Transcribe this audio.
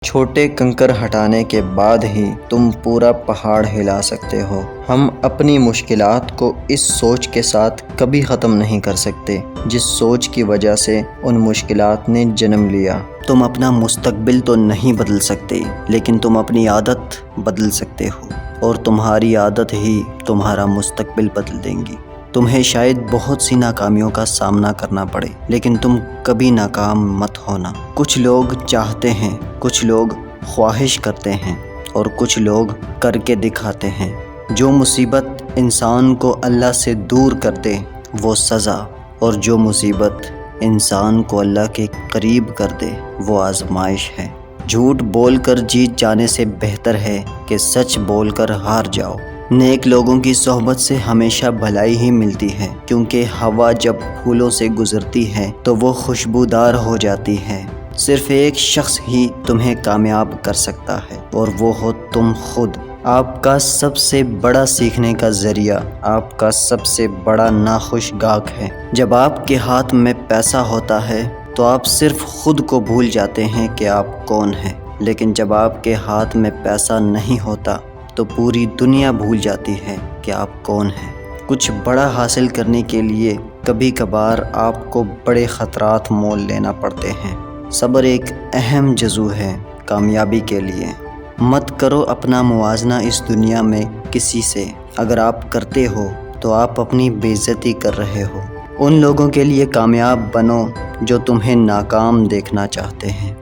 چھوٹے کنکر ہٹانے کے بعد ہی تم پورا پہاڑ ہلا سکتے ہو۔ ہم اپنی مشکلات کو اس سوچ کے ساتھ کبھی ختم نہیں کر سکتے جس سوچ کی وجہ سے ان مشکلات نے جنم لیا۔ تم اپنا مستقبل تو نہیں بدل سکتے، لیکن تم اپنی عادت بدل سکتے ہو، اور تمہاری عادت ہی تمہارا مستقبل بدل دیں گی۔ تمہیں شاید بہت سی ناکامیوں کا سامنا کرنا پڑے، لیکن تم کبھی ناکام مت ہونا۔ کچھ لوگ چاہتے ہیں، کچھ لوگ خواہش کرتے ہیں، اور کچھ لوگ کر کے دکھاتے ہیں۔ جو مصیبت انسان کو اللہ سے دور کر دے وہ سزا، اور جو مصیبت انسان کو اللہ کے قریب کر دے وہ آزمائش ہے۔ جھوٹ بول کر جیت جانے سے بہتر ہے کہ سچ بول کر ہار جاؤ۔ نیک لوگوں کی صحبت سے ہمیشہ بھلائی ہی ملتی ہے، کیونکہ ہوا جب پھولوں سے گزرتی ہے تو وہ خوشبودار ہو جاتی ہے۔ صرف ایک شخص ہی تمہیں کامیاب کر سکتا ہے، اور وہ ہو تم خود۔ آپ کا سب سے بڑا سیکھنے کا ذریعہ آپ کا سب سے بڑا ناخوش گاہک ہے۔ جب آپ کے ہاتھ میں پیسہ ہوتا ہے تو آپ صرف خود کو بھول جاتے ہیں کہ آپ کون ہیں، لیکن جب آپ کے ہاتھ میں پیسہ نہیں ہوتا تو پوری دنیا بھول جاتی ہے کہ آپ کون ہیں۔ کچھ بڑا حاصل کرنے کے لیے کبھی کبھار آپ کو بڑے خطرات مول لینا پڑتے ہیں۔ صبر ایک اہم جزو ہے کامیابی کے لیے۔ مت کرو اپنا موازنہ اس دنیا میں کسی سے۔ اگر آپ کرتے ہو تو آپ اپنی بے عزتی کر رہے ہو۔ ان لوگوں کے لیے کامیاب بنو جو تمہیں ناکام دیکھنا چاہتے ہیں۔